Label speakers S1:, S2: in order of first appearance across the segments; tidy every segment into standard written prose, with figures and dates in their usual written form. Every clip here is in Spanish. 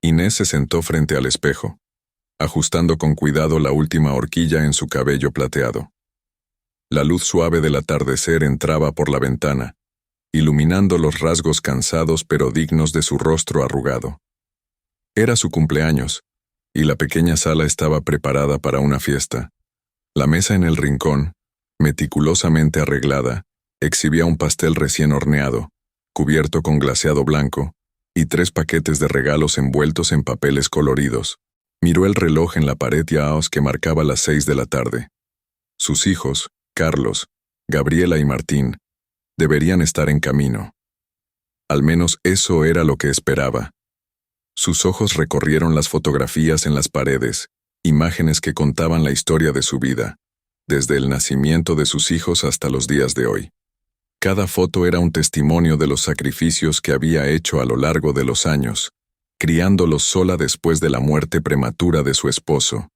S1: Inés se sentó frente al espejo, ajustando con cuidado la última horquilla en su cabello plateado. La luz suave del atardecer entraba por la ventana, iluminando los rasgos cansados pero dignos de su rostro arrugado. Era su cumpleaños, y la pequeña sala estaba preparada para una fiesta. La mesa en el rincón, meticulosamente arreglada, exhibía un pastel recién horneado, cubierto con glaseado blanco, y 3 paquetes de regalos envueltos en papeles coloridos. Miró el reloj en la pared Yaos que marcaba las 6 de la tarde. Sus hijos, Carlos, Gabriela y Martín, deberían estar en camino. Al menos eso era lo que esperaba. Sus ojos recorrieron las fotografías en las paredes, imágenes que contaban la historia de su vida, desde el nacimiento de sus hijos hasta los días de hoy. Cada foto era un testimonio de los sacrificios que había hecho a lo largo de los años, criándolos sola después de la muerte prematura de su esposo.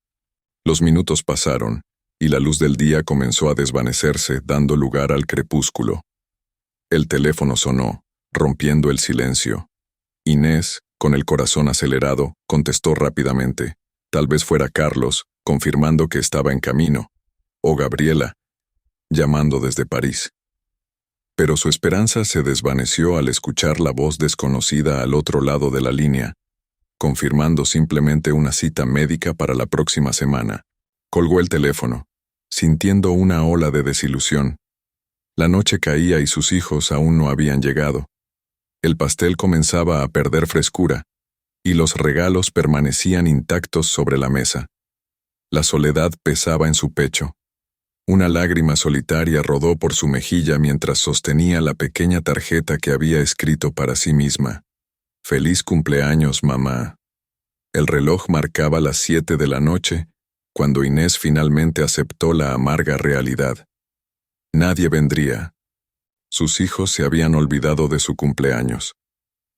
S1: Los minutos pasaron, y la luz del día comenzó a desvanecerse, dando lugar al crepúsculo. El teléfono sonó, rompiendo el silencio. Inés, con el corazón acelerado, contestó rápidamente. Tal vez fuera Carlos, confirmando que estaba en camino, o Gabriela, llamando desde París. Pero su esperanza se desvaneció al escuchar la voz desconocida al otro lado de la línea, confirmando simplemente una cita médica para la próxima semana. Colgó el teléfono, sintiendo una ola de desilusión. La noche caía y sus hijos aún no habían llegado. El pastel comenzaba a perder frescura, y los regalos permanecían intactos sobre la mesa. La soledad pesaba en su pecho. Una lágrima solitaria rodó por su mejilla mientras sostenía la pequeña tarjeta que había escrito para sí misma. «Feliz cumpleaños, mamá». El reloj marcaba las 7 de la noche, cuando Inés finalmente aceptó la amarga realidad. Nadie vendría. Sus hijos se habían olvidado de su cumpleaños.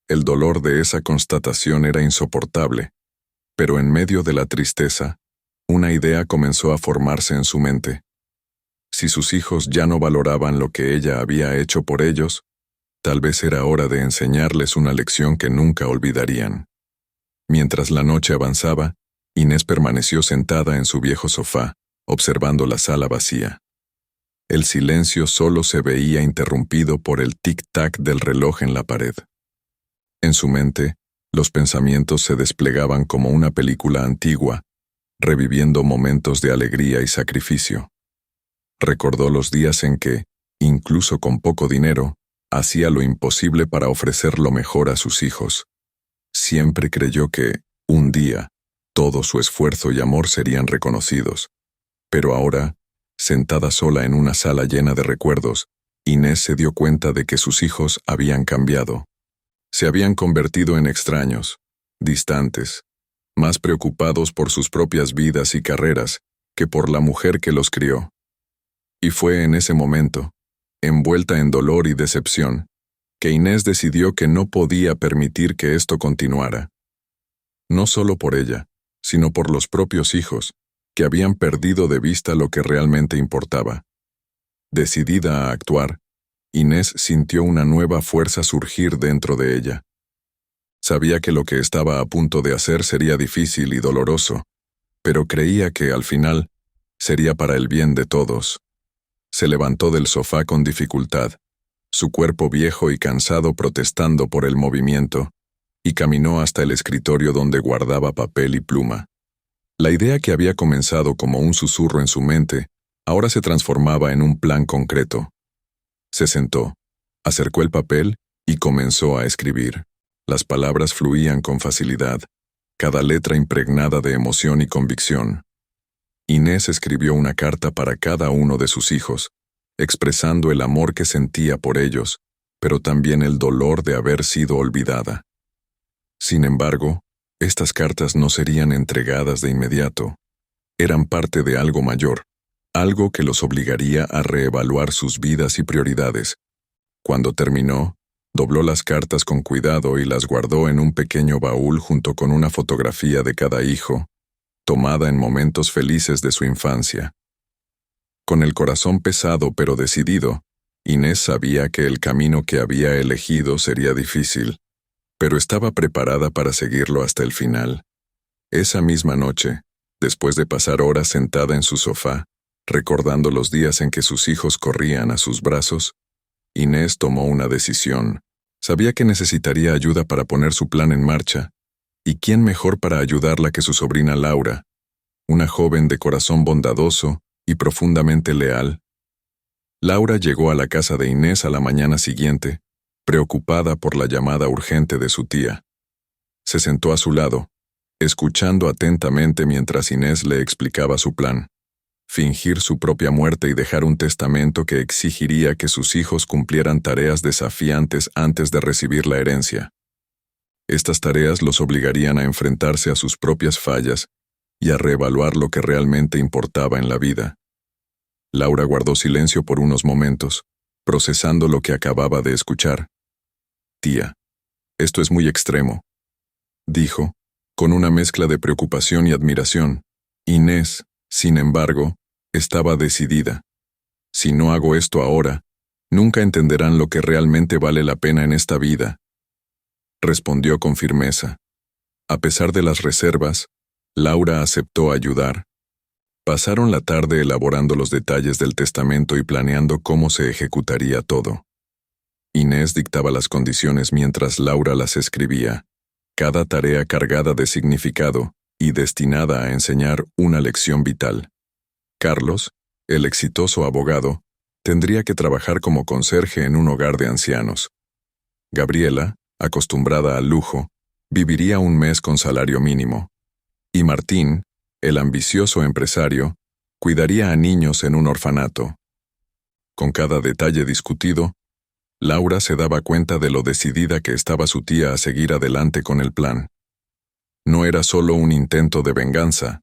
S1: El dolor de esa constatación era insoportable, pero en medio de la tristeza, una idea comenzó a formarse en su mente. Si sus hijos ya no valoraban lo que ella había hecho por ellos, tal vez era hora de enseñarles una lección que nunca olvidarían. Mientras la noche avanzaba, Inés permaneció sentada en su viejo sofá, observando la sala vacía. El silencio solo se veía interrumpido por el tic-tac del reloj en la pared. En su mente, los pensamientos se desplegaban como una película antigua, reviviendo momentos de alegría y sacrificio. Recordó los días en que, incluso con poco dinero, hacía lo imposible para ofrecer lo mejor a sus hijos. Siempre creyó que, un día, todo su esfuerzo y amor serían reconocidos. Pero ahora, sentada sola en una sala llena de recuerdos, Inés se dio cuenta de que sus hijos habían cambiado. Se habían convertido en extraños, distantes, más preocupados por sus propias vidas y carreras que por la mujer que los crió. Y fue en ese momento, envuelta en dolor y decepción, que Inés decidió que no podía permitir que esto continuara. No solo por ella, sino por los propios hijos, que habían perdido de vista lo que realmente importaba. Decidida a actuar, Inés sintió una nueva fuerza surgir dentro de ella. Sabía que lo que estaba a punto de hacer sería difícil y doloroso, pero creía que, al final, sería para el bien de todos. Se levantó del sofá con dificultad, su cuerpo viejo y cansado protestando por el movimiento, y caminó hasta el escritorio donde guardaba papel y pluma. La idea que había comenzado como un susurro en su mente, ahora se transformaba en un plan concreto. Se sentó, acercó el papel y comenzó a escribir. Las palabras fluían con facilidad, cada letra impregnada de emoción y convicción. Inés escribió una carta para cada uno de sus hijos, expresando el amor que sentía por ellos, pero también el dolor de haber sido olvidada. Sin embargo, estas cartas no serían entregadas de inmediato. Eran parte de algo mayor, algo que los obligaría a reevaluar sus vidas y prioridades. Cuando terminó, dobló las cartas con cuidado y las guardó en un pequeño baúl junto con una fotografía de cada hijo, tomada en momentos felices de su infancia. Con el corazón pesado pero decidido, Inés sabía que el camino que había elegido sería difícil, pero estaba preparada para seguirlo hasta el final. Esa misma noche, después de pasar horas sentada en su sofá, recordando los días en que sus hijos corrían a sus brazos, Inés tomó una decisión. Sabía que necesitaría ayuda para poner su plan en marcha, y quién mejor para ayudarla que su sobrina Laura, una joven de corazón bondadoso y profundamente leal. Laura llegó a la casa de Inés a la mañana siguiente, preocupada por la llamada urgente de su tía. Se sentó a su lado, escuchando atentamente mientras Inés le explicaba su plan: fingir su propia muerte y dejar un testamento que exigiría que sus hijos cumplieran tareas desafiantes antes de recibir la herencia. Estas tareas los obligarían a enfrentarse a sus propias fallas y a reevaluar lo que realmente importaba en la vida. Laura guardó silencio por unos momentos, procesando lo que acababa de escuchar. «Tía, esto es muy extremo», dijo, con una mezcla de preocupación y admiración. Inés, sin embargo, estaba decidida. «Si no hago esto ahora, nunca entenderán lo que realmente vale la pena en esta vida», respondió con firmeza. A pesar de las reservas, Laura aceptó ayudar. Pasaron la tarde elaborando los detalles del testamento y planeando cómo se ejecutaría todo. Inés dictaba las condiciones mientras Laura las escribía, cada tarea cargada de significado y destinada a enseñar una lección vital. Carlos, el exitoso abogado, tendría que trabajar como conserje en un hogar de ancianos. Gabriela, acostumbrada al lujo, viviría un mes con salario mínimo. Y Martín, el ambicioso empresario, cuidaría a niños en un orfanato. Con cada detalle discutido, Laura se daba cuenta de lo decidida que estaba su tía a seguir adelante con el plan. No era solo un intento de venganza,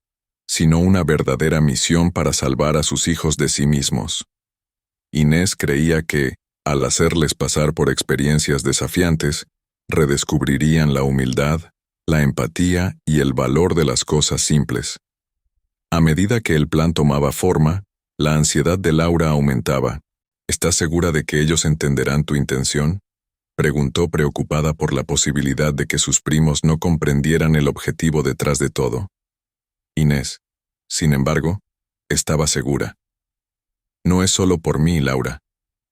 S1: sino una verdadera misión para salvar a sus hijos de sí mismos. Inés creía que, al hacerles pasar por experiencias desafiantes, redescubrirían la humildad, la empatía y el valor de las cosas simples. A medida que el plan tomaba forma, la ansiedad de Laura aumentaba. «¿Estás segura de que ellos entenderán tu intención?», preguntó preocupada por la posibilidad de que sus primos no comprendieran el objetivo detrás de todo. Inés, sin embargo, estaba segura. «No es solo por mí, Laura.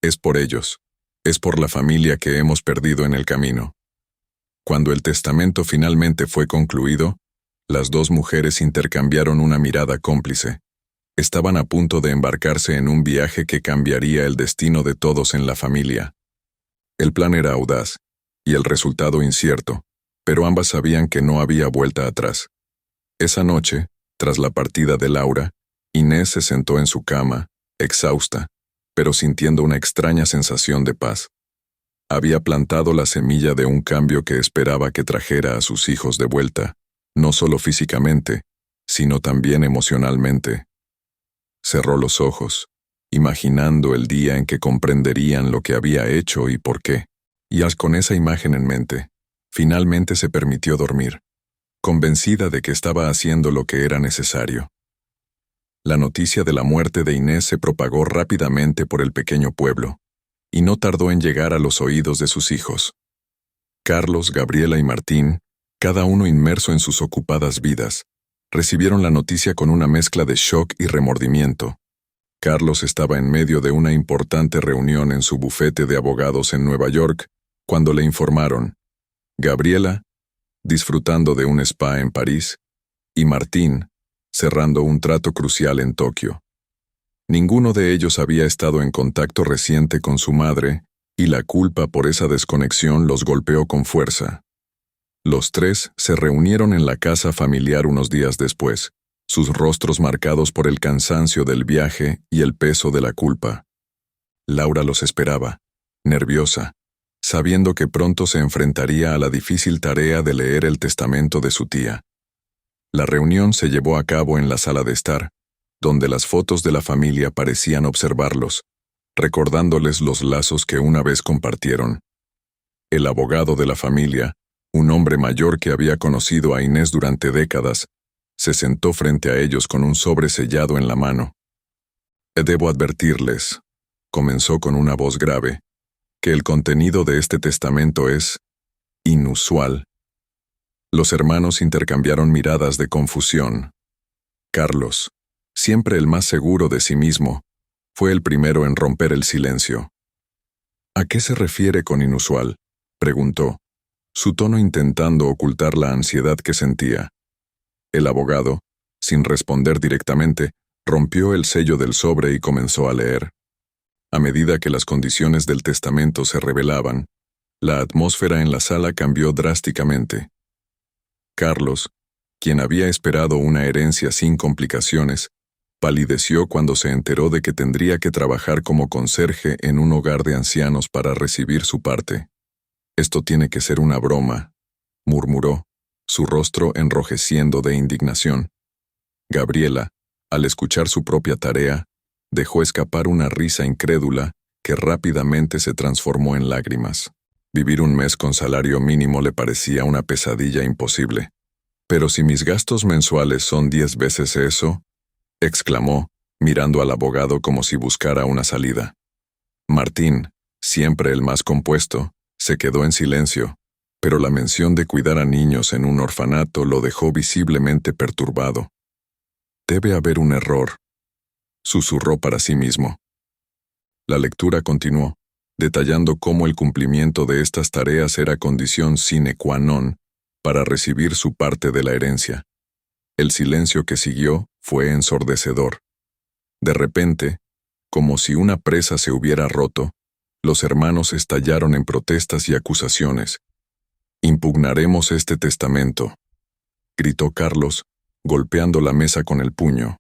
S1: Es por ellos. Es por la familia que hemos perdido en el camino». Cuando el testamento finalmente fue concluido, las dos mujeres intercambiaron una mirada cómplice. Estaban a punto de embarcarse en un viaje que cambiaría el destino de todos en la familia. El plan era audaz, y el resultado incierto, pero ambas sabían que no había vuelta atrás. Esa noche, tras la partida de Laura, Inés se sentó en su cama, exhausta, pero sintiendo una extraña sensación de paz. Había plantado la semilla de un cambio que esperaba que trajera a sus hijos de vuelta, no solo físicamente, sino también emocionalmente. Cerró los ojos, imaginando el día en que comprenderían lo que había hecho y por qué, y con esa imagen en mente, finalmente se permitió dormir, convencida de que estaba haciendo lo que era necesario. La noticia de la muerte de Inés se propagó rápidamente por el pequeño pueblo, y no tardó en llegar a los oídos de sus hijos. Carlos, Gabriela y Martín, cada uno inmerso en sus ocupadas vidas, recibieron la noticia con una mezcla de shock y remordimiento. Carlos estaba en medio de una importante reunión en su bufete de abogados en Nueva York, cuando le informaron. Gabriela, disfrutando de un spa en París, y Martín, cerrando un trato crucial en Tokio. Ninguno de ellos había estado en contacto reciente con su madre, y la culpa por esa desconexión los golpeó con fuerza. Los tres se reunieron en la casa familiar unos días después, sus rostros marcados por el cansancio del viaje y el peso de la culpa. Laura los esperaba, nerviosa, sabiendo que pronto se enfrentaría a la difícil tarea de leer el testamento de su tía. La reunión se llevó a cabo en la sala de estar, donde las fotos de la familia parecían observarlos, recordándoles los lazos que una vez compartieron. El abogado de la familia, un hombre mayor que había conocido a Inés durante décadas, se sentó frente a ellos con un sobre sellado en la mano. «Debo advertirles», comenzó con una voz grave, «que el contenido de este testamento es Inusual. Los hermanos intercambiaron miradas de confusión. Carlos, siempre el más seguro de sí mismo, fue el primero en romper el silencio. ¿A qué se refiere con inusual?, preguntó, su tono intentando ocultar la ansiedad que sentía. El abogado, sin responder directamente, rompió el sello del sobre y comenzó a leer. A medida que las condiciones del testamento se revelaban, la atmósfera en la sala cambió drásticamente. Carlos, quien había esperado una herencia sin complicaciones, palideció cuando se enteró de que tendría que trabajar como conserje en un hogar de ancianos para recibir su parte. «Esto tiene que ser una broma», murmuró, su rostro enrojeciendo de indignación. Gabriela, al escuchar su propia tarea, dejó escapar una risa incrédula que rápidamente se transformó en lágrimas. Vivir un mes con salario mínimo le parecía una pesadilla imposible. «Pero si mis gastos mensuales son 10 veces eso», exclamó, mirando al abogado como si buscara una salida. Martín, siempre el más compuesto, se quedó en silencio, pero la mención de cuidar a niños en un orfanato lo dejó visiblemente perturbado. «Debe haber un error», susurró para sí mismo. La lectura continuó, detallando cómo el cumplimiento de estas tareas era condición sine qua non para recibir su parte de la herencia. El silencio que siguió fue ensordecedor. De repente, como si una presa se hubiera roto, los hermanos estallaron en protestas y acusaciones. «Impugnaremos este testamento», gritó Carlos, golpeando la mesa con el puño.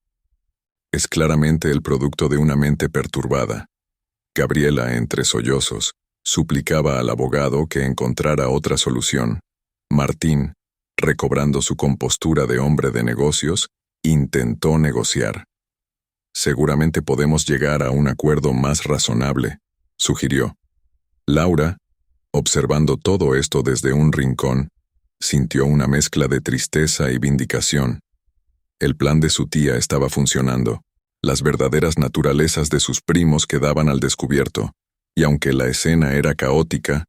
S1: Es claramente el producto de una mente perturbada. Gabriela, entre sollozos, suplicaba al abogado que encontrara otra solución. Martín, recobrando su compostura de hombre de negocios, intentó negociar. «Seguramente podemos llegar a un acuerdo más razonable», sugirió. Laura, observando todo esto desde un rincón, sintió una mezcla de tristeza y vindicación. El plan de su tía estaba funcionando. Las verdaderas naturalezas de sus primos quedaban al descubierto, y aunque la escena era caótica,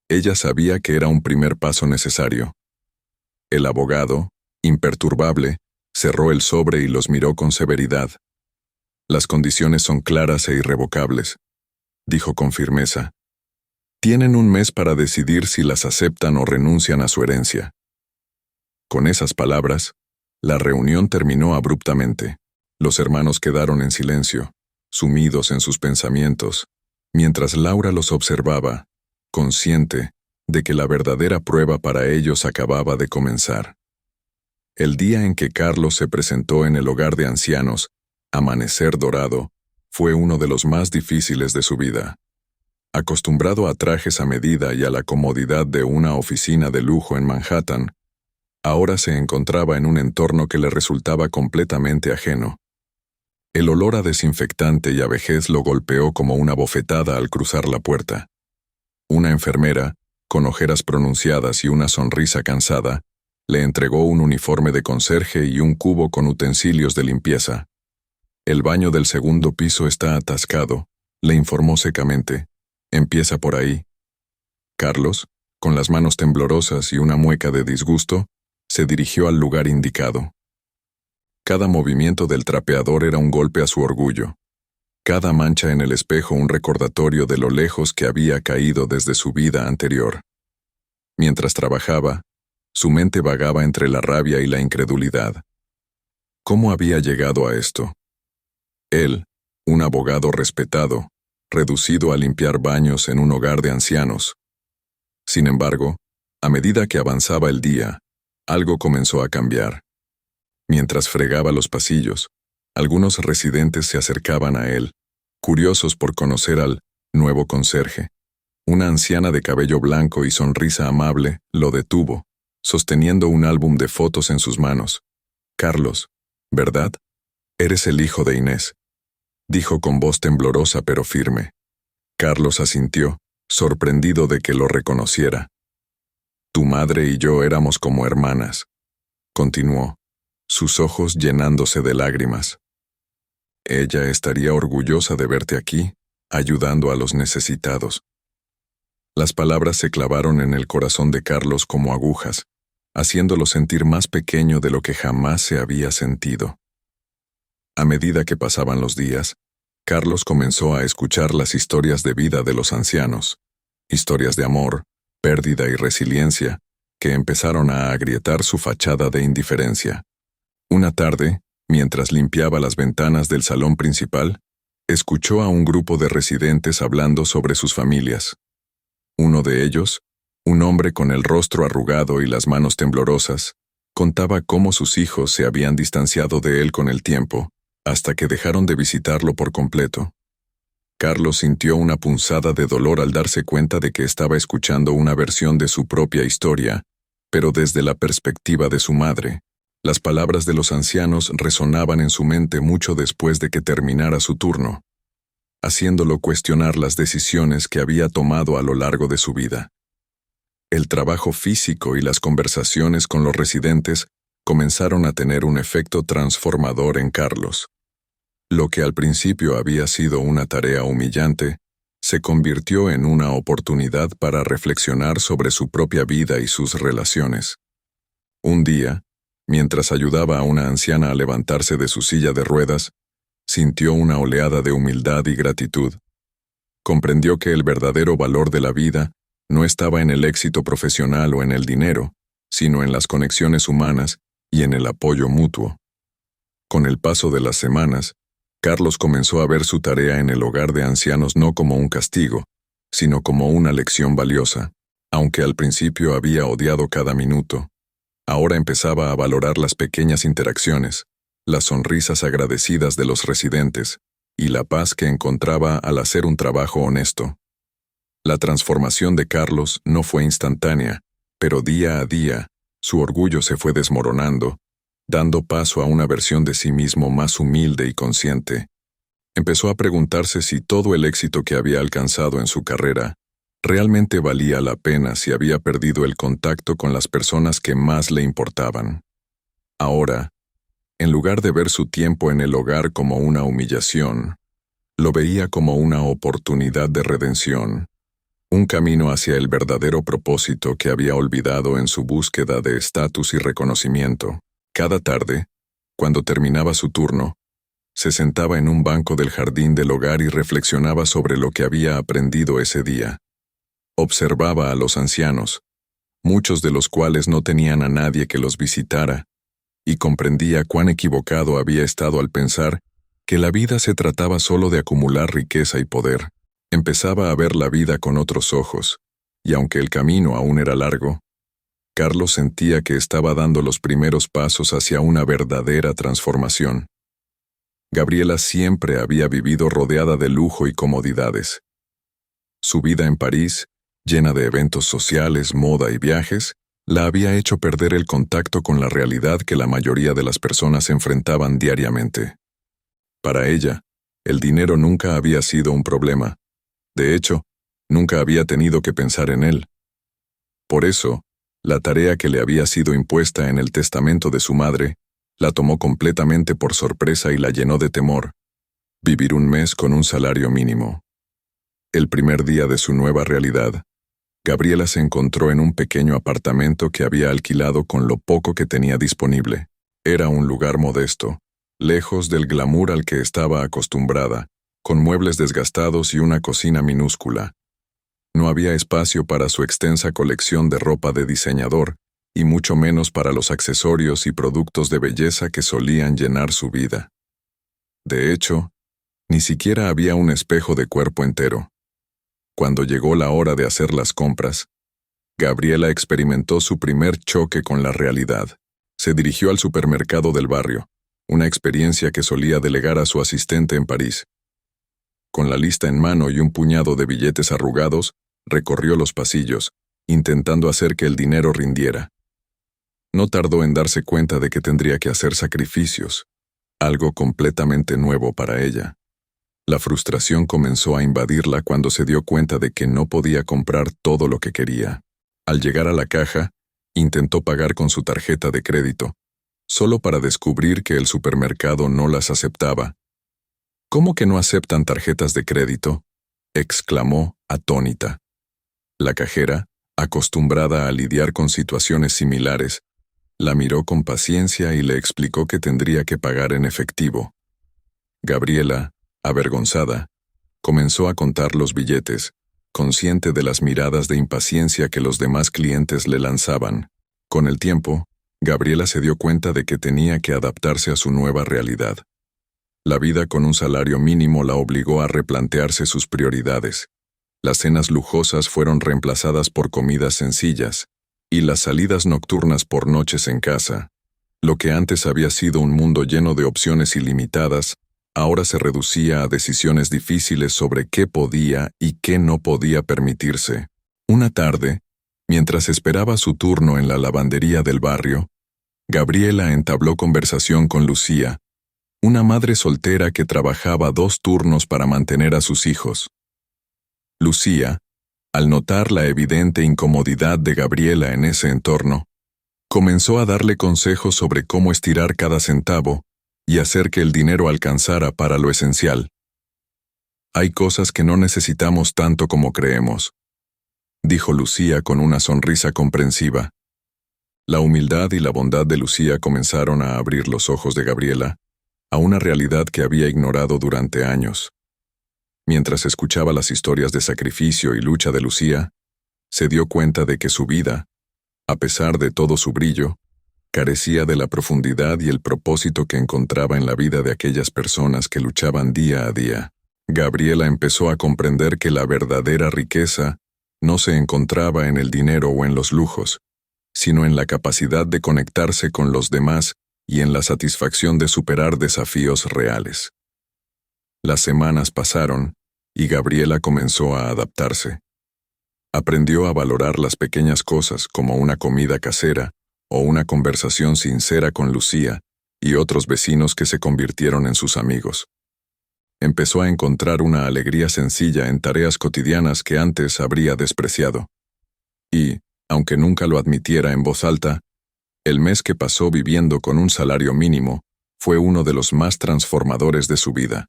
S1: ella sabía que era un primer paso necesario. El abogado, imperturbable, cerró el sobre y los miró con severidad. «Las condiciones son claras e irrevocables», dijo con firmeza. «Tienen un mes para decidir si las aceptan o renuncian a su herencia». Con esas palabras, la reunión terminó abruptamente. Los hermanos quedaron en silencio, sumidos en sus pensamientos, mientras Laura los observaba, consciente de que la verdadera prueba para ellos acababa de comenzar. El día en que Carlos se presentó en el hogar de ancianos, Amanecer Dorado, fue uno de los más difíciles de su vida. Acostumbrado a trajes a medida y a la comodidad de una oficina de lujo en Manhattan, ahora se encontraba en un entorno que le resultaba completamente ajeno. El olor a desinfectante y a vejez lo golpeó como una bofetada al cruzar la puerta. Una enfermera, con ojeras pronunciadas y una sonrisa cansada, le entregó un uniforme de conserje y un cubo con utensilios de limpieza. «El baño del segundo piso está atascado», le informó secamente. «Empieza por ahí». Carlos, con las manos temblorosas y una mueca de disgusto, se dirigió al lugar indicado. Cada movimiento del trapeador era un golpe a su orgullo. Cada mancha en el espejo un recordatorio de lo lejos que había caído desde su vida anterior. Mientras trabajaba, su mente vagaba entre la rabia y la incredulidad. ¿Cómo había llegado a esto? Él, un abogado respetado, reducido a limpiar baños en un hogar de ancianos. Sin embargo, a medida que avanzaba el día, algo comenzó a cambiar. Mientras fregaba los pasillos, algunos residentes se acercaban a él, curiosos por conocer al nuevo conserje. Una anciana de cabello blanco y sonrisa amable lo detuvo, sosteniendo un álbum de fotos en sus manos. «Carlos, ¿verdad? Eres el hijo de Inés», dijo con voz temblorosa pero firme. Carlos asintió, sorprendido de que lo reconociera. «Tu madre y yo éramos como hermanas», continuó, sus ojos llenándose de lágrimas. «Ella estaría orgullosa de verte aquí, ayudando a los necesitados». Las palabras se clavaron en el corazón de Carlos como agujas, haciéndolo sentir más pequeño de lo que jamás se había sentido. A medida que pasaban los días, Carlos comenzó a escuchar las historias de vida de los ancianos, historias de amor, pérdida y resiliencia, que empezaron a agrietar su fachada de indiferencia. Una tarde, mientras limpiaba las ventanas del salón principal, escuchó a un grupo de residentes hablando sobre sus familias. Uno de ellos, un hombre con el rostro arrugado y las manos temblorosas, contaba cómo sus hijos se habían distanciado de él con el tiempo, hasta que dejaron de visitarlo por completo. Carlos sintió una punzada de dolor al darse cuenta de que estaba escuchando una versión de su propia historia, pero desde la perspectiva de su madre. Las palabras de los ancianos resonaban en su mente mucho después de que terminara su turno, haciéndolo cuestionar las decisiones que había tomado a lo largo de su vida. El trabajo físico y las conversaciones con los residentes comenzaron a tener un efecto transformador en Carlos. Lo que al principio había sido una tarea humillante, se convirtió en una oportunidad para reflexionar sobre su propia vida y sus relaciones. Un día, mientras ayudaba a una anciana a levantarse de su silla de ruedas, sintió una oleada de humildad y gratitud. Comprendió que el verdadero valor de la vida no estaba en el éxito profesional o en el dinero, sino en las conexiones humanas y en el apoyo mutuo. Con el paso de las semanas, Carlos comenzó a ver su tarea en el hogar de ancianos no como un castigo, sino como una lección valiosa. Aunque al principio había odiado cada minuto, ahora empezaba a valorar las pequeñas interacciones, las sonrisas agradecidas de los residentes y la paz que encontraba al hacer un trabajo honesto. La transformación de Carlos no fue instantánea, pero día a día, su orgullo se fue desmoronando, dando paso a una versión de sí mismo más humilde y consciente. Empezó a preguntarse si todo el éxito que había alcanzado en su carrera realmente valía la pena si había perdido el contacto con las personas que más le importaban. Ahora, en lugar de ver su tiempo en el hogar como una humillación, lo veía como una oportunidad de redención, un camino hacia el verdadero propósito que había olvidado en su búsqueda de estatus y reconocimiento. Cada tarde, cuando terminaba su turno, se sentaba en un banco del jardín del hogar y reflexionaba sobre lo que había aprendido ese día. Observaba a los ancianos, muchos de los cuales no tenían a nadie que los visitara, y comprendía cuán equivocado había estado al pensar que la vida se trataba solo de acumular riqueza y poder. Empezaba a ver la vida con otros ojos, y aunque el camino aún era largo, Carlos sentía que estaba dando los primeros pasos hacia una verdadera transformación. Gabriela siempre había vivido rodeada de lujo y comodidades. Su vida en París, llena de eventos sociales, moda y viajes, la había hecho perder el contacto con la realidad que la mayoría de las personas enfrentaban diariamente. Para ella, el dinero nunca había sido un problema. De hecho, nunca había tenido que pensar en él. Por eso, la tarea que le había sido impuesta en el testamento de su madre, la tomó completamente por sorpresa y la llenó de temor. Vivir un mes con un salario mínimo. El primer día de su nueva realidad, Gabriela se encontró en un pequeño apartamento que había alquilado con lo poco que tenía disponible. Era un lugar modesto, lejos del glamour al que estaba acostumbrada, con muebles desgastados y una cocina minúscula. No había espacio para su extensa colección de ropa de diseñador, y mucho menos para los accesorios y productos de belleza que solían llenar su vida. De hecho, ni siquiera había un espejo de cuerpo entero. Cuando llegó la hora de hacer las compras, Gabriela experimentó su primer choque con la realidad. Se dirigió al supermercado del barrio, una experiencia que solía delegar a su asistente en París. Con la lista en mano y un puñado de billetes arrugados, recorrió los pasillos, intentando hacer que el dinero rindiera. No tardó en darse cuenta de que tendría que hacer sacrificios, algo completamente nuevo para ella. La frustración comenzó a invadirla cuando se dio cuenta de que no podía comprar todo lo que quería. Al llegar a la caja, intentó pagar con su tarjeta de crédito, solo para descubrir que el supermercado no las aceptaba. ¿Cómo que no aceptan tarjetas de crédito?, exclamó, atónita. La cajera, acostumbrada a lidiar con situaciones similares, la miró con paciencia y le explicó que tendría que pagar en efectivo. Gabriela, avergonzada, comenzó a contar los billetes, consciente de las miradas de impaciencia que los demás clientes le lanzaban. Con el tiempo, Gabriela se dio cuenta de que tenía que adaptarse a su nueva realidad. La vida con un salario mínimo la obligó a replantearse sus prioridades. Las cenas lujosas fueron reemplazadas por comidas sencillas, y las salidas nocturnas por noches en casa. Lo que antes había sido un mundo lleno de opciones ilimitadas, ahora se reducía a decisiones difíciles sobre qué podía y qué no podía permitirse. Una tarde, mientras esperaba su turno en la lavandería del barrio, Gabriela entabló conversación con Lucía, una madre soltera que trabajaba 2 turnos para mantener a sus hijos. Lucía, al notar la evidente incomodidad de Gabriela en ese entorno, comenzó a darle consejos sobre cómo estirar cada centavo y hacer que el dinero alcanzara para lo esencial. Hay cosas que no necesitamos tanto como creemos, dijo Lucía con una sonrisa comprensiva. La humildad y la bondad de Lucía comenzaron a abrir los ojos de Gabriela a una realidad que había ignorado durante años. Mientras escuchaba las historias de sacrificio y lucha de Lucía, se dio cuenta de que su vida, a pesar de todo su brillo, carecía de la profundidad y el propósito que encontraba en la vida de aquellas personas que luchaban día a día. Gabriela empezó a comprender que la verdadera riqueza no se encontraba en el dinero o en los lujos, sino en la capacidad de conectarse con los demás y en la satisfacción de superar desafíos reales. Las semanas pasaron y Gabriela comenzó a adaptarse. Aprendió a valorar las pequeñas cosas como una comida casera o una conversación sincera con Lucía y otros vecinos que se convirtieron en sus amigos. Empezó a encontrar una alegría sencilla en tareas cotidianas que antes habría despreciado. Y, aunque nunca lo admitiera en voz alta, el mes que pasó viviendo con un salario mínimo fue uno de los más transformadores de su vida.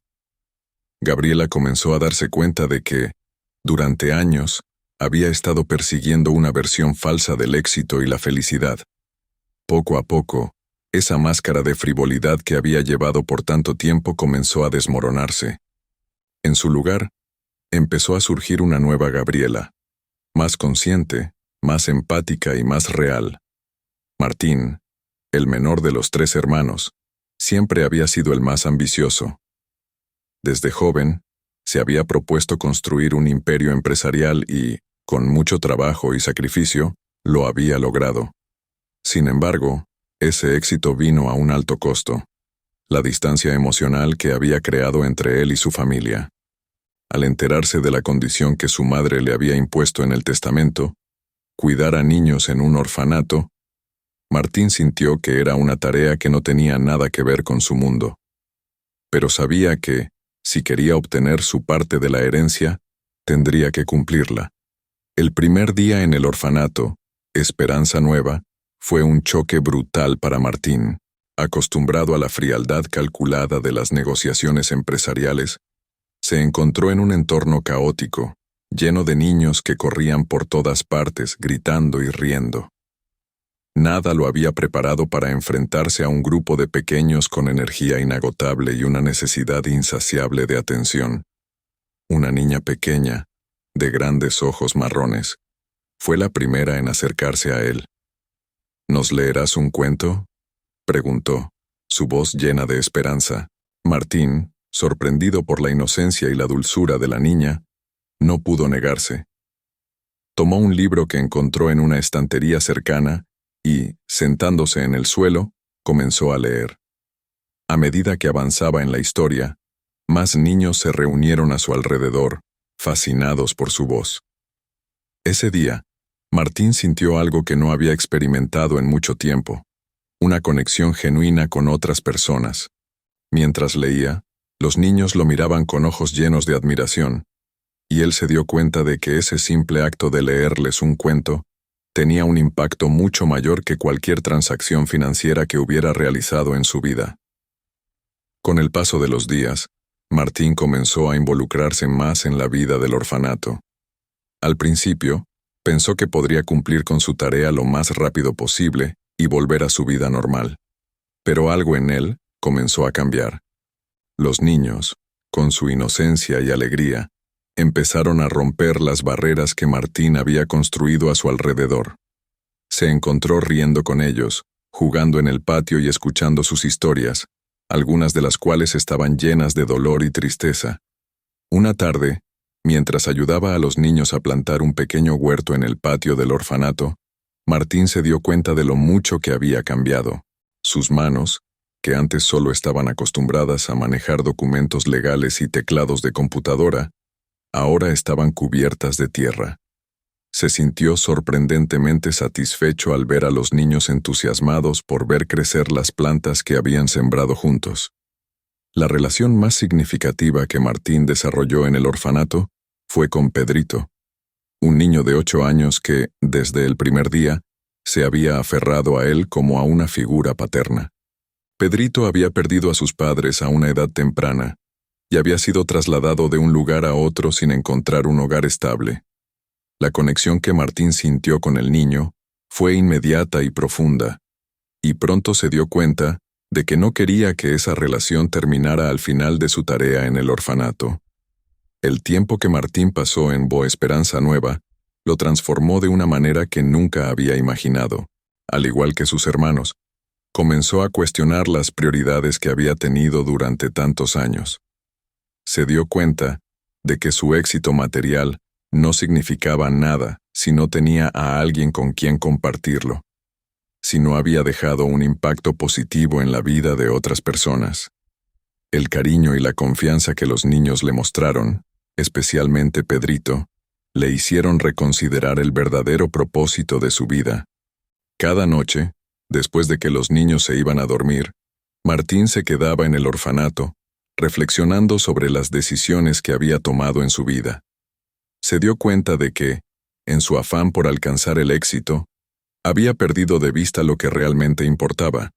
S1: Gabriela comenzó a darse cuenta de que, durante años, había estado persiguiendo una versión falsa del éxito y la felicidad. Poco a poco, esa máscara de frivolidad que había llevado por tanto tiempo comenzó a desmoronarse. En su lugar, empezó a surgir una nueva Gabriela, más consciente, más empática y más real. Martín, el menor de los 3 hermanos, siempre había sido el más ambicioso. Desde joven, se había propuesto construir un imperio empresarial y, con mucho trabajo y sacrificio, lo había logrado. Sin embargo, ese éxito vino a un alto costo: la distancia emocional que había creado entre él y su familia. Al enterarse de la condición que su madre le había impuesto en el testamento, cuidar a niños en un orfanato, Martín sintió que era una tarea que no tenía nada que ver con su mundo. Pero sabía que, si quería obtener su parte de la herencia, tendría que cumplirla. El primer día en el orfanato, Esperanza Nueva, fue un choque brutal para Martín. Acostumbrado a la frialdad calculada de las negociaciones empresariales, se encontró en un entorno caótico, lleno de niños que corrían por todas partes, gritando y riendo. Nada lo había preparado para enfrentarse a un grupo de pequeños con energía inagotable y una necesidad insaciable de atención. Una niña pequeña, de grandes ojos marrones, fue la primera en acercarse a él. ¿Nos leerás un cuento?, preguntó, su voz llena de esperanza. Martín, sorprendido por la inocencia y la dulzura de la niña, no pudo negarse. Tomó un libro que encontró en una estantería cercana y, sentándose en el suelo, comenzó a leer. A medida que avanzaba en la historia, más niños se reunieron a su alrededor, fascinados por su voz. Ese día, Martín sintió algo que no había experimentado en mucho tiempo: una conexión genuina con otras personas. Mientras leía, los niños lo miraban con ojos llenos de admiración, y él se dio cuenta de que ese simple acto de leerles un cuento tenía un impacto mucho mayor que cualquier transacción financiera que hubiera realizado en su vida. Con el paso de los días, Martín comenzó a involucrarse más en la vida del orfanato. Al principio, Pensó que podría cumplir con su tarea lo más rápido posible y volver a su vida normal. Pero algo en él comenzó a cambiar. Los niños, con su inocencia y alegría, empezaron a romper las barreras que Martín había construido a su alrededor. Se encontró riendo con ellos, jugando en el patio y escuchando sus historias, algunas de las cuales estaban llenas de dolor y tristeza. Una tarde, mientras ayudaba a los niños a plantar un pequeño huerto en el patio del orfanato, Martín se dio cuenta de lo mucho que había cambiado. Sus manos, que antes solo estaban acostumbradas a manejar documentos legales y teclados de computadora, ahora estaban cubiertas de tierra. Se sintió sorprendentemente satisfecho al ver a los niños entusiasmados por ver crecer las plantas que habían sembrado juntos. La relación más significativa que Martín desarrolló en el orfanato fue con Pedrito, un niño de 8 años que, desde el primer día, se había aferrado a él como a una figura paterna. Pedrito había perdido a sus padres a una edad temprana y había sido trasladado de un lugar a otro sin encontrar un hogar estable. La conexión que Martín sintió con el niño fue inmediata y profunda, y pronto se dio cuenta de que no quería que esa relación terminara al final de su tarea en el orfanato. El tiempo que Martín pasó en Bo Esperanza Nueva lo transformó de una manera que nunca había imaginado. Al igual que sus hermanos, comenzó a cuestionar las prioridades que había tenido durante tantos años. Se dio cuenta de que su éxito material no significaba nada si no tenía a alguien con quien compartirlo, si no había dejado un impacto positivo en la vida de otras personas. El cariño y la confianza que los niños le mostraron, especialmente Pedrito, le hicieron reconsiderar el verdadero propósito de su vida. Cada noche, después de que los niños se iban a dormir, Martín se quedaba en el orfanato, reflexionando sobre las decisiones que había tomado en su vida. Se dio cuenta de que, en su afán por alcanzar el éxito, había perdido de vista lo que realmente importaba: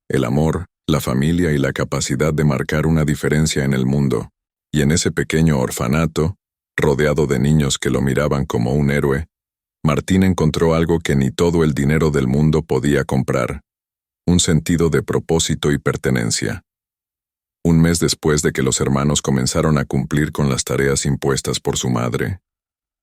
S1: el amor, la familia y la capacidad de marcar una diferencia en el mundo. Y en ese pequeño orfanato, rodeado de niños que lo miraban como un héroe, Martín encontró algo que ni todo el dinero del mundo podía comprar: un sentido de propósito y pertenencia. Un mes después de que los hermanos comenzaron a cumplir con las tareas impuestas por su madre,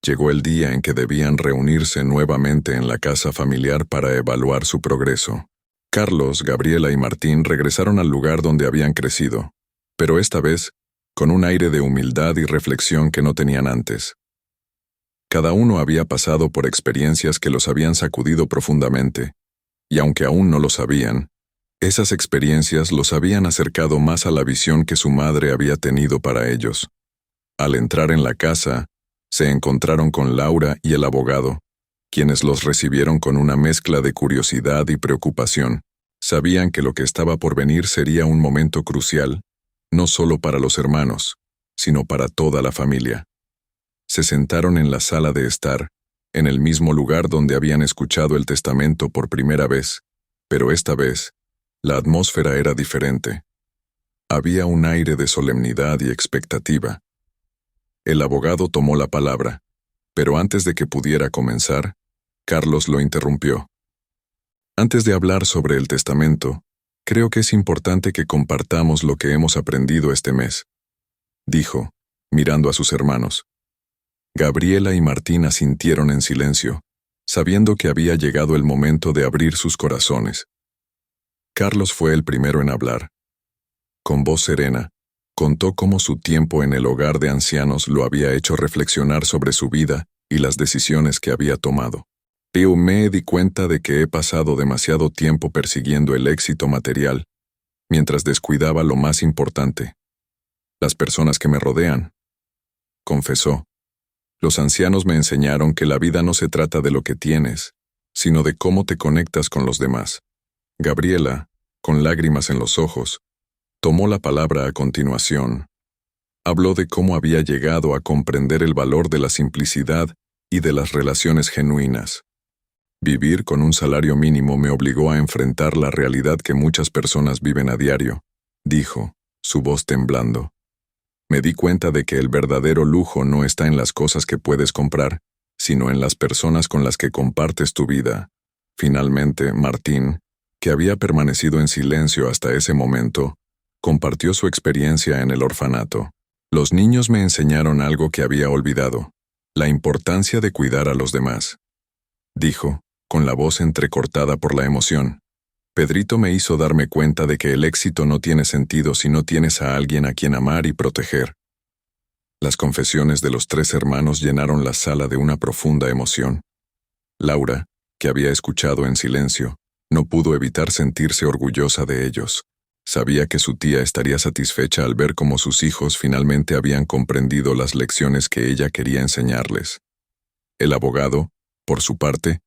S1: llegó el día en que debían reunirse nuevamente en la casa familiar para evaluar su progreso. Carlos, Gabriela y Martín regresaron al lugar donde habían crecido, pero esta vez con un aire de humildad y reflexión que no tenían antes. Cada uno había pasado por experiencias que los habían sacudido profundamente, y aunque aún no lo sabían, esas experiencias los habían acercado más a la visión que su madre había tenido para ellos. Al entrar en la casa, se encontraron con Laura y el abogado, quienes los recibieron con una mezcla de curiosidad y preocupación. Sabían que lo que estaba por venir sería un momento crucial, no solo para los hermanos, sino para toda la familia. Se sentaron en la sala de estar, en el mismo lugar donde habían escuchado el testamento por primera vez, pero esta vez, la atmósfera era diferente. Había un aire de solemnidad y expectativa. El abogado tomó la palabra, pero antes de que pudiera comenzar, Carlos lo interrumpió. Antes de hablar sobre el testamento, creo que es importante que compartamos lo que hemos aprendido este mes, dijo, mirando a sus hermanos. Gabriela y Martín asintieron en silencio, sabiendo que había llegado el momento de abrir sus corazones. Carlos fue el primero en hablar. Con voz serena, contó cómo su tiempo en el hogar de ancianos lo había hecho reflexionar sobre su vida y las decisiones que había tomado. Yo me di cuenta de que he pasado demasiado tiempo persiguiendo el éxito material, mientras descuidaba lo más importante: las personas que me rodean. Confesó. Los ancianos me enseñaron que la vida no se trata de lo que tienes, sino de cómo te conectas con los demás. Gabriela, con lágrimas en los ojos, tomó la palabra a continuación. Habló de cómo había llegado a comprender el valor de la simplicidad y de las relaciones genuinas. Vivir con un salario mínimo me obligó a enfrentar la realidad que muchas personas viven a diario, dijo, su voz temblando. Me di cuenta de que el verdadero lujo no está en las cosas que puedes comprar, sino en las personas con las que compartes tu vida. Finalmente, Martín, que había permanecido en silencio hasta ese momento, compartió su experiencia en el orfanato. Los niños me enseñaron algo que había olvidado, la importancia de cuidar a los demás, dijo, con la voz entrecortada por la emoción. Pedrito me hizo darme cuenta de que el éxito no tiene sentido si no tienes a alguien a quien amar y proteger. Las confesiones de los tres hermanos llenaron la sala de una profunda emoción. Laura, que había escuchado en silencio, no pudo evitar sentirse orgullosa de ellos. Sabía que su tía estaría satisfecha al ver cómo sus hijos finalmente habían comprendido las lecciones que ella quería enseñarles. El abogado, por su parte,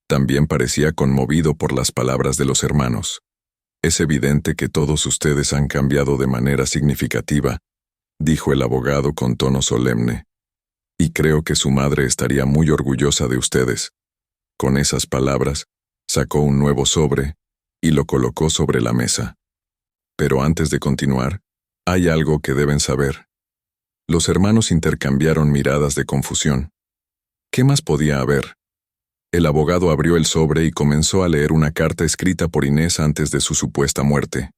S1: también parecía conmovido por las palabras de los hermanos. Es evidente que todos ustedes han cambiado de manera significativa, dijo el abogado con tono solemne. Y creo que su madre estaría muy orgullosa de ustedes. Con esas palabras, sacó un nuevo sobre y lo colocó sobre la mesa. Pero antes de continuar, hay algo que deben saber. Los hermanos intercambiaron miradas de confusión. ¿Qué más podía haber? El abogado abrió el sobre y comenzó a leer una carta escrita por Inés antes de su supuesta muerte.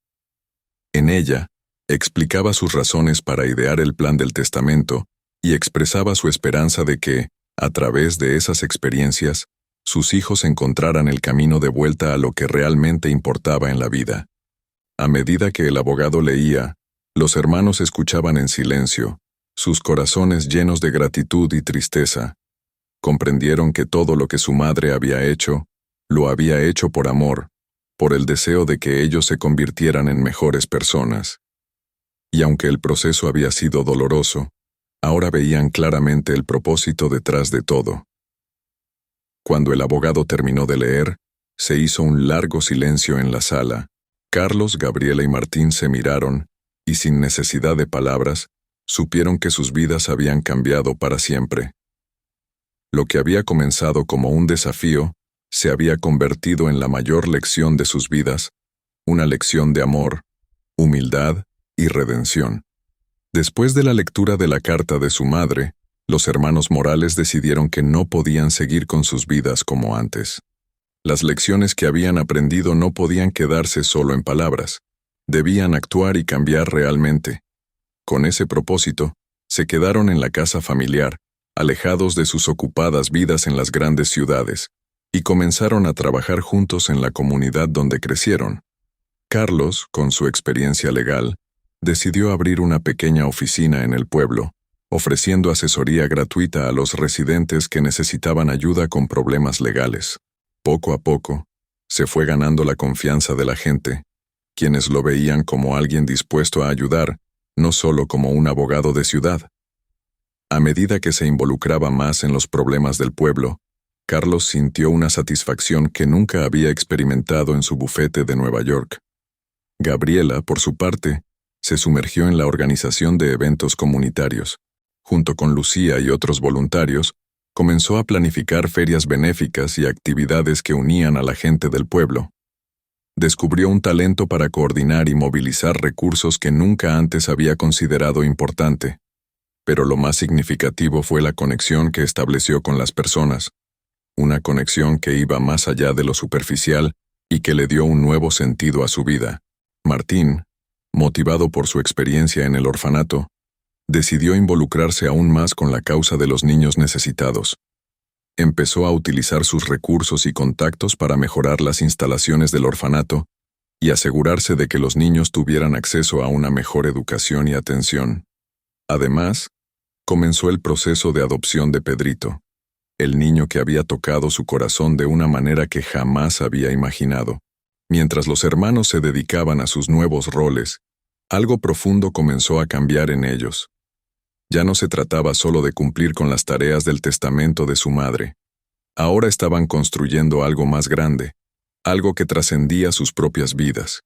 S1: En ella, explicaba sus razones para idear el plan del testamento y expresaba su esperanza de que, a través de esas experiencias, sus hijos encontraran el camino de vuelta a lo que realmente importaba en la vida. A medida que el abogado leía, los hermanos escuchaban en silencio, sus corazones llenos de gratitud y tristeza. Comprendieron que todo lo que su madre había hecho, lo había hecho por amor, por el deseo de que ellos se convirtieran en mejores personas. Y aunque el proceso había sido doloroso, ahora veían claramente el propósito detrás de todo. Cuando el abogado terminó de leer, se hizo un largo silencio en la sala. Carlos, Gabriela y Martín se miraron, y sin necesidad de palabras, supieron que sus vidas habían cambiado para siempre. Lo que había comenzado como un desafío, se había convertido en la mayor lección de sus vidas, una lección de amor, humildad y redención. Después de la lectura de la carta de su madre, los hermanos Morales decidieron que no podían seguir con sus vidas como antes. Las lecciones que habían aprendido no podían quedarse solo en palabras, debían actuar y cambiar realmente. Con ese propósito, se quedaron en la casa familiar, alejados de sus ocupadas vidas en las grandes ciudades, y comenzaron a trabajar juntos en la comunidad donde crecieron. Carlos, con su experiencia legal, decidió abrir una pequeña oficina en el pueblo, ofreciendo asesoría gratuita a los residentes que necesitaban ayuda con problemas legales. Poco a poco, se fue ganando la confianza de la gente, quienes lo veían como alguien dispuesto a ayudar, no solo como un abogado de ciudad. A medida que se involucraba más en los problemas del pueblo, Carlos sintió una satisfacción que nunca había experimentado en su bufete de Nueva York. Gabriela, por su parte, se sumergió en la organización de eventos comunitarios. Junto con Lucía y otros voluntarios, comenzó a planificar ferias benéficas y actividades que unían a la gente del pueblo. Descubrió un talento para coordinar y movilizar recursos que nunca antes había considerado importante. Pero lo más significativo fue la conexión que estableció con las personas, una conexión que iba más allá de lo superficial y que le dio un nuevo sentido a su vida. Martín, motivado por su experiencia en el orfanato, decidió involucrarse aún más con la causa de los niños necesitados. Empezó a utilizar sus recursos y contactos para mejorar las instalaciones del orfanato y asegurarse de que los niños tuvieran acceso a una mejor educación y atención. Además, comenzó el proceso de adopción de Pedrito, el niño que había tocado su corazón de una manera que jamás había imaginado. Mientras los hermanos se dedicaban a sus nuevos roles, algo profundo comenzó a cambiar en ellos. Ya no se trataba solo de cumplir con las tareas del testamento de su madre. Ahora estaban construyendo algo más grande, algo que trascendía sus propias vidas.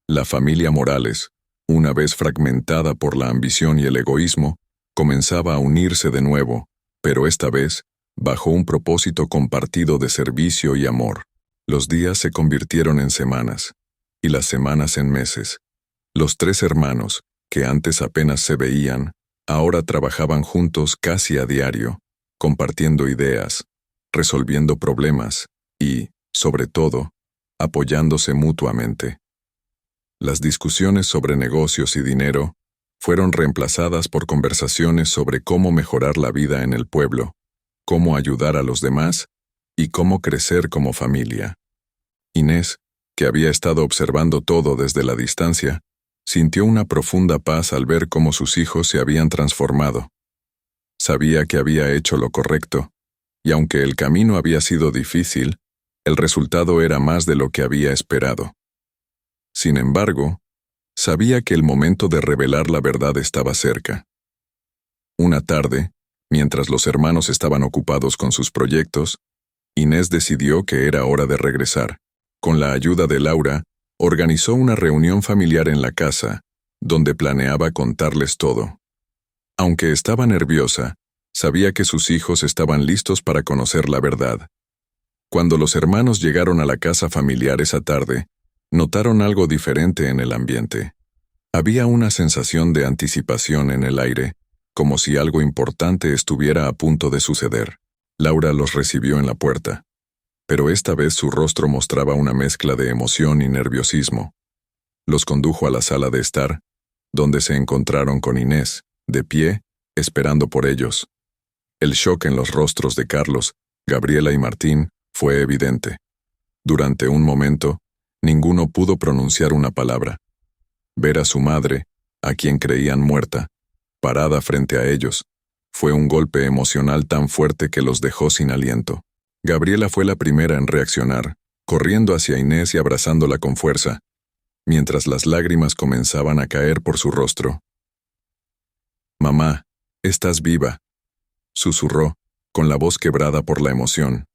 S1: La familia Morales, una vez fragmentada por la ambición y el egoísmo, comenzaba a unirse de nuevo, pero esta vez, bajo un propósito compartido de servicio y amor. Los días se convirtieron en semanas, y las semanas en meses. Los tres hermanos, que antes apenas se veían, ahora trabajaban juntos casi a diario. compartiendo ideas, resolviendo problemas y, sobre todo, apoyándose mutuamente. Las discusiones sobre negocios y dinero fueron reemplazadas por conversaciones sobre cómo mejorar la vida en el pueblo, cómo ayudar a los demás y cómo crecer como familia. Inés, que había estado observando todo desde la distancia, sintió una profunda paz al ver cómo sus hijos se habían transformado. Sabía que había hecho lo correcto, y aunque el camino había sido difícil, el resultado era más de lo que había esperado. Sin embargo, sabía que el momento de revelar la verdad estaba cerca. Una tarde, mientras los hermanos estaban ocupados con sus proyectos, Inés decidió que era hora de regresar. Con la ayuda de Laura, organizó una reunión familiar en la casa, donde planeaba contarles todo. Aunque estaba nerviosa, sabía que sus hijos estaban listos para conocer la verdad. Cuando los hermanos llegaron a la casa familiar esa tarde, notaron algo diferente en el ambiente. Había una sensación de anticipación en el aire, como si algo importante estuviera a punto de suceder. Laura los recibió en la puerta, pero esta vez su rostro mostraba una mezcla de emoción y nerviosismo. Los condujo a la sala de estar, donde se encontraron con Inés, de pie, esperando por ellos. El shock en los rostros de Carlos, Gabriela y Martín fue evidente. Durante un momento, ninguno pudo pronunciar una palabra. Ver a su madre, a quien creían muerta, parada frente a ellos, fue un golpe emocional tan fuerte que los dejó sin aliento. Gabriela fue la primera en reaccionar, corriendo hacia Inés y abrazándola con fuerza, mientras las lágrimas comenzaban a caer por su rostro. «Mamá, estás viva», susurró, con la voz quebrada por la emoción.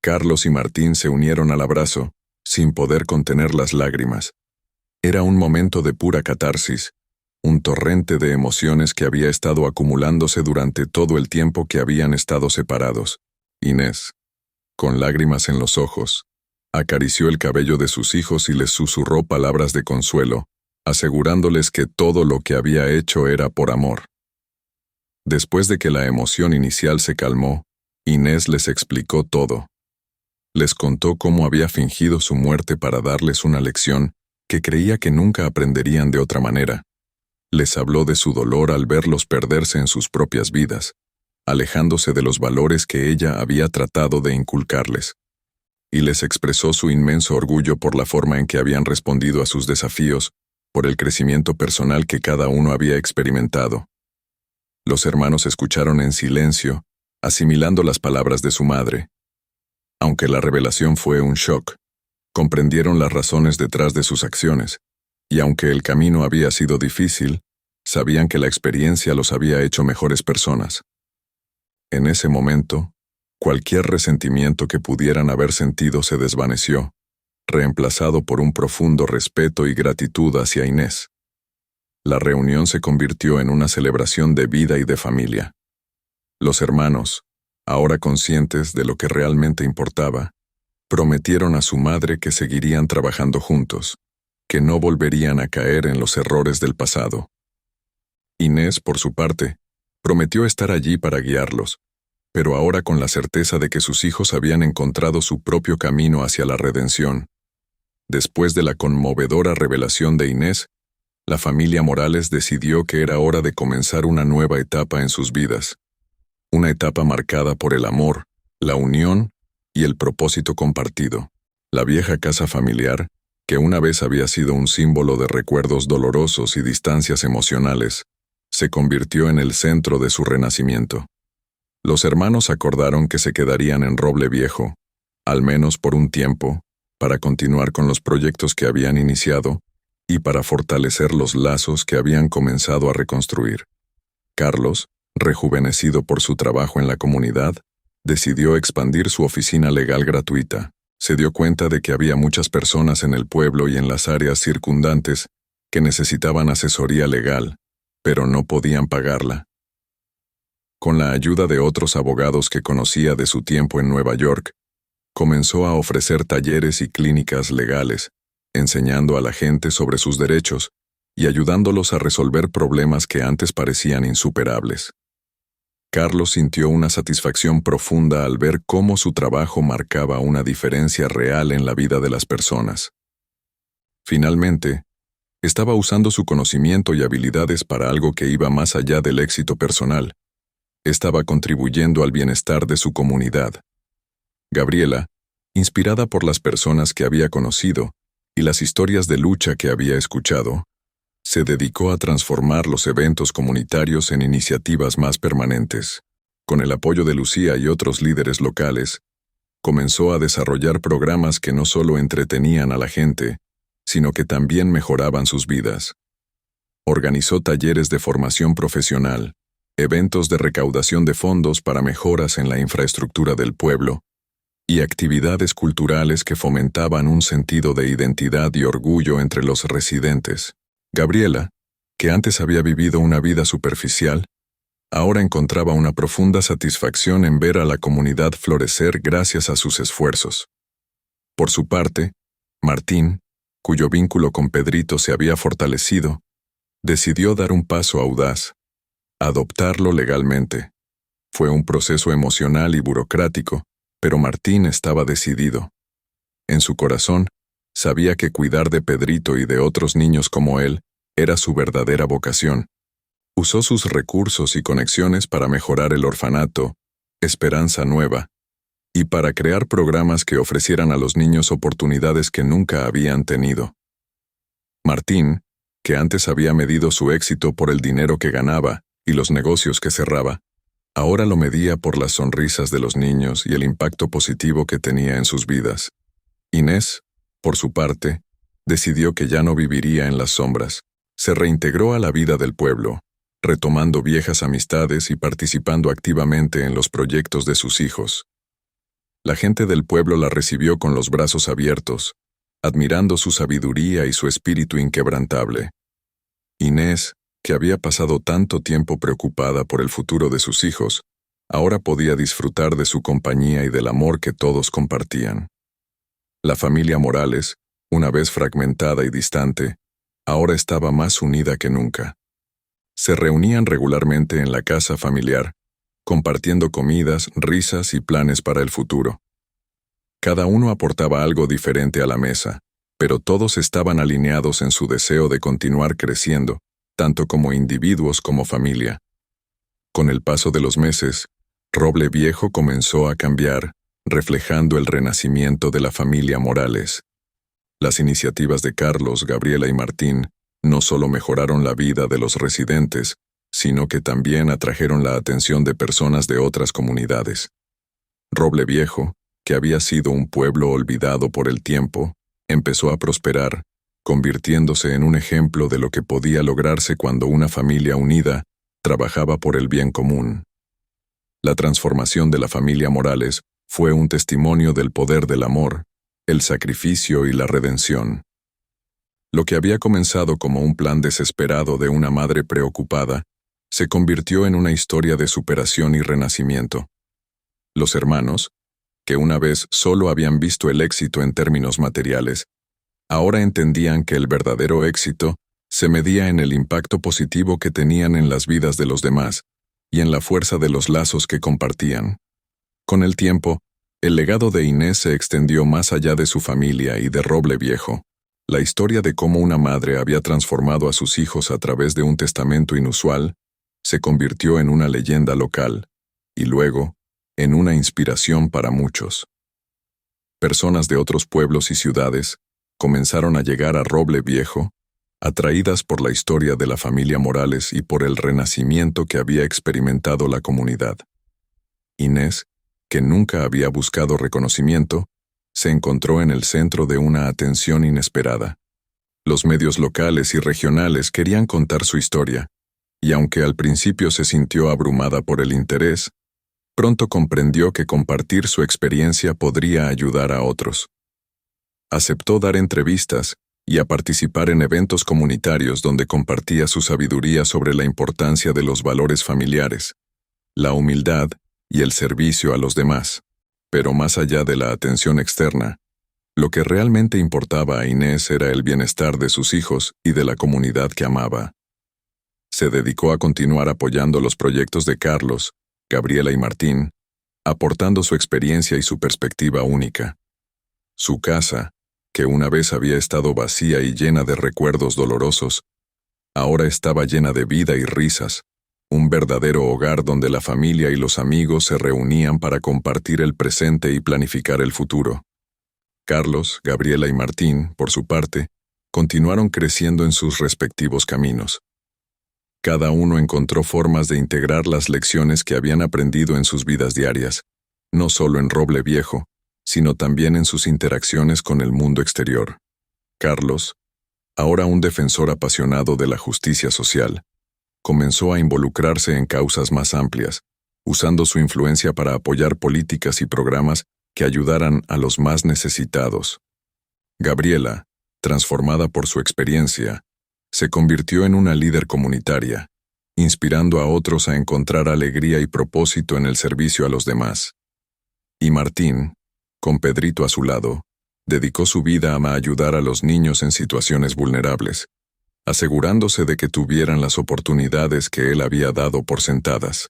S1: Carlos y Martín se unieron al abrazo, sin poder contener las lágrimas. Era un momento de pura catarsis, un torrente de emociones que había estado acumulándose durante todo el tiempo que habían estado separados. Inés, con lágrimas en los ojos, acarició el cabello de sus hijos y les susurró palabras de consuelo, asegurándoles que todo lo que había hecho era por amor. Después de que la emoción inicial se calmó, Inés les explicó todo. Les contó cómo había fingido su muerte para darles una lección que creía que nunca aprenderían de otra manera. Les habló de su dolor al verlos perderse en sus propias vidas, alejándose de los valores que ella había tratado de inculcarles. Y les expresó su inmenso orgullo por la forma en que habían respondido a sus desafíos, por el crecimiento personal que cada uno había experimentado. Los hermanos escucharon en silencio, asimilando las palabras de su madre. Aunque la revelación fue un shock, comprendieron las razones detrás de sus acciones, y aunque el camino había sido difícil, sabían que la experiencia los había hecho mejores personas. En ese momento, cualquier resentimiento que pudieran haber sentido se desvaneció, reemplazado por un profundo respeto y gratitud hacia Inés. La reunión se convirtió en una celebración de vida y de familia. Los hermanos, ahora conscientes de lo que realmente importaba, prometieron a su madre que seguirían trabajando juntos, que no volverían a caer en los errores del pasado. Inés, por su parte, prometió estar allí para guiarlos, pero ahora con la certeza de que sus hijos habían encontrado su propio camino hacia la redención. Después de la conmovedora revelación de Inés, la familia Morales decidió que era hora de comenzar una nueva etapa en sus vidas. Una etapa marcada por el amor, la unión y el propósito compartido. La vieja casa familiar, que una vez había sido un símbolo de recuerdos dolorosos y distancias emocionales, se convirtió en el centro de su renacimiento. Los hermanos acordaron que se quedarían en Roble Viejo, al menos por un tiempo, para continuar con los proyectos que habían iniciado y para fortalecer los lazos que habían comenzado a reconstruir. Carlos, rejuvenecido por su trabajo en la comunidad, decidió expandir su oficina legal gratuita. Se dio cuenta de que había muchas personas en el pueblo y en las áreas circundantes que necesitaban asesoría legal, pero no podían pagarla. Con la ayuda de otros abogados que conocía de su tiempo en Nueva York, comenzó a ofrecer talleres y clínicas legales, enseñando a la gente sobre sus derechos y ayudándolos a resolver problemas que antes parecían insuperables. Carlos sintió una satisfacción profunda al ver cómo su trabajo marcaba una diferencia real en la vida de las personas. Finalmente, estaba usando su conocimiento y habilidades para algo que iba más allá del éxito personal. Estaba contribuyendo al bienestar de su comunidad. Gabriela, inspirada por las personas que había conocido y las historias de lucha que había escuchado, se dedicó a transformar los eventos comunitarios en iniciativas más permanentes. Con el apoyo de Lucía y otros líderes locales, comenzó a desarrollar programas que no solo entretenían a la gente, sino que también mejoraban sus vidas. Organizó talleres de formación profesional, eventos de recaudación de fondos para mejoras en la infraestructura del pueblo, y actividades culturales que fomentaban un sentido de identidad y orgullo entre los residentes. Gabriela, que antes había vivido una vida superficial, ahora encontraba una profunda satisfacción en ver a la comunidad florecer gracias a sus esfuerzos. Por su parte, Martín, cuyo vínculo con Pedrito se había fortalecido, decidió dar un paso audaz, adoptarlo legalmente. Fue un proceso emocional y burocrático, pero Martín estaba decidido. En su corazón, sabía que cuidar de Pedrito y de otros niños como él era su verdadera vocación. Usó sus recursos y conexiones para mejorar el orfanato, Esperanza Nueva, y para crear programas que ofrecieran a los niños oportunidades que nunca habían tenido. Martín, que antes había medido su éxito por el dinero que ganaba y los negocios que cerraba, ahora lo medía por las sonrisas de los niños y el impacto positivo que tenía en sus vidas. Inés, por su parte, decidió que ya no viviría en las sombras. Se reintegró a la vida del pueblo, retomando viejas amistades y participando activamente en los proyectos de sus hijos. La gente del pueblo la recibió con los brazos abiertos, admirando su sabiduría y su espíritu inquebrantable. Inés, que había pasado tanto tiempo preocupada por el futuro de sus hijos, ahora podía disfrutar de su compañía y del amor que todos compartían. La familia Morales, una vez fragmentada y distante, ahora estaba más unida que nunca. Se reunían regularmente en la casa familiar, compartiendo comidas, risas y planes para el futuro. Cada uno aportaba algo diferente a la mesa, pero todos estaban alineados en su deseo de continuar creciendo, tanto como individuos como familia. Con el paso de los meses, Roble Viejo comenzó a cambiar, reflejando el renacimiento de la familia Morales. Las iniciativas de Carlos, Gabriela y Martín no solo mejoraron la vida de los residentes, sino que también atrajeron la atención de personas de otras comunidades. Roble Viejo, que había sido un pueblo olvidado por el tiempo, empezó a prosperar, convirtiéndose en un ejemplo de lo que podía lograrse cuando una familia unida trabajaba por el bien común. La transformación de la familia Morales fue un testimonio del poder del amor, el sacrificio y la redención. Lo que había comenzado como un plan desesperado de una madre preocupada, se convirtió en una historia de superación y renacimiento. Los hermanos, que una vez solo habían visto el éxito en términos materiales, ahora entendían que el verdadero éxito se medía en el impacto positivo que tenían en las vidas de los demás y en la fuerza de los lazos que compartían. Con el tiempo, el legado de Inés se extendió más allá de su familia y de Roble Viejo. La historia de cómo una madre había transformado a sus hijos a través de un testamento inusual se convirtió en una leyenda local y luego en una inspiración para muchos. Personas de otros pueblos y ciudades comenzaron a llegar a Roble Viejo, atraídas por la historia de la familia Morales y por el renacimiento que había experimentado la comunidad. Inés, que nunca había buscado reconocimiento, se encontró en el centro de una atención inesperada. Los medios locales y regionales querían contar su historia, y aunque al principio se sintió abrumada por el interés, pronto comprendió que compartir su experiencia podría ayudar a otros. Aceptó dar entrevistas y a participar en eventos comunitarios donde compartía su sabiduría sobre la importancia de los valores familiares, la humildad y el servicio a los demás. Pero más allá de la atención externa, lo que realmente importaba a Inés era el bienestar de sus hijos y de la comunidad que amaba. Se dedicó a continuar apoyando los proyectos de Carlos, Gabriela y Martín, aportando su experiencia y su perspectiva única. Su casa, que una vez había estado vacía y llena de recuerdos dolorosos, ahora estaba llena de vida y risas, un verdadero hogar donde la familia y los amigos se reunían para compartir el presente y planificar el futuro. Carlos, Gabriela y Martín, por su parte, continuaron creciendo en sus respectivos caminos. Cada uno encontró formas de integrar las lecciones que habían aprendido en sus vidas diarias, no solo en Roble Viejo, sino también en sus interacciones con el mundo exterior. Carlos, ahora un defensor apasionado de la justicia social, comenzó a involucrarse en causas más amplias, usando su influencia para apoyar políticas y programas que ayudaran a los más necesitados. Gabriela, transformada por su experiencia, se convirtió en una líder comunitaria, inspirando a otros a encontrar alegría y propósito en el servicio a los demás. Y Martín, con Pedrito a su lado, dedicó su vida a ayudar a los niños en situaciones vulnerables, asegurándose de que tuvieran las oportunidades que él había dado por sentadas.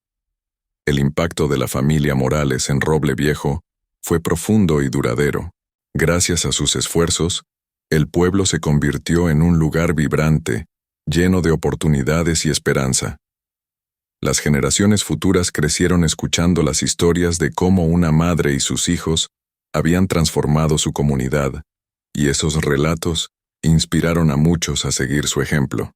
S1: El impacto de la familia Morales en Roble Viejo fue profundo y duradero. Gracias a sus esfuerzos, el pueblo se convirtió en un lugar vibrante, lleno de oportunidades y esperanza. Las generaciones futuras crecieron escuchando las historias de cómo una madre y sus hijos habían transformado su comunidad, y esos relatos inspiraron a muchos a seguir su ejemplo.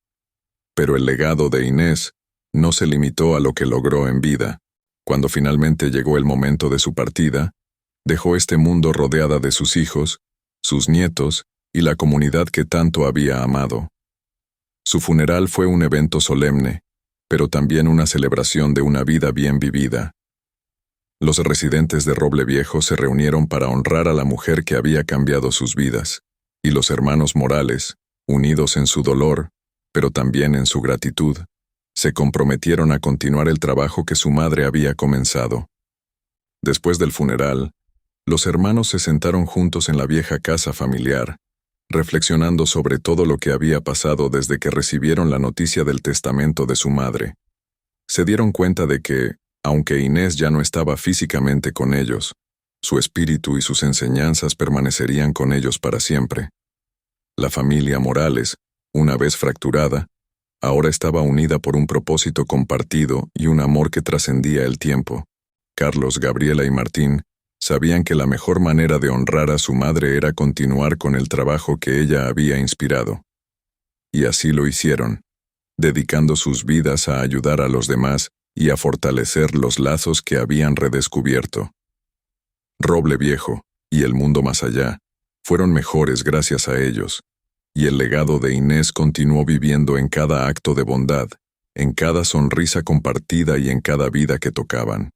S1: Pero el legado de Inés no se limitó a lo que logró en vida. Cuando finalmente llegó el momento de su partida, dejó este mundo rodeada de sus hijos, sus nietos y la comunidad que tanto había amado. Su funeral fue un evento solemne, pero también una celebración de una vida bien vivida. Los residentes de Roble Viejo se reunieron para honrar a la mujer que había cambiado sus vidas, y los hermanos Morales, unidos en su dolor, pero también en su gratitud, se comprometieron a continuar el trabajo que su madre había comenzado. Después del funeral, los hermanos se sentaron juntos en la vieja casa familiar, reflexionando sobre todo lo que había pasado desde que recibieron la noticia del testamento de su madre. Se dieron cuenta de que, aunque Inés ya no estaba físicamente con ellos, su espíritu y sus enseñanzas permanecerían con ellos para siempre. La familia Morales, una vez fracturada, ahora estaba unida por un propósito compartido y un amor que trascendía el tiempo. Carlos, Gabriela y Martín sabían que la mejor manera de honrar a su madre era continuar con el trabajo que ella había inspirado. Y así lo hicieron, dedicando sus vidas a ayudar a los demás y a fortalecer los lazos que habían redescubierto. Roble Viejo y el mundo más allá fueron mejores gracias a ellos, y el legado de Inés continuó viviendo en cada acto de bondad, en cada sonrisa compartida y en cada vida que tocaban.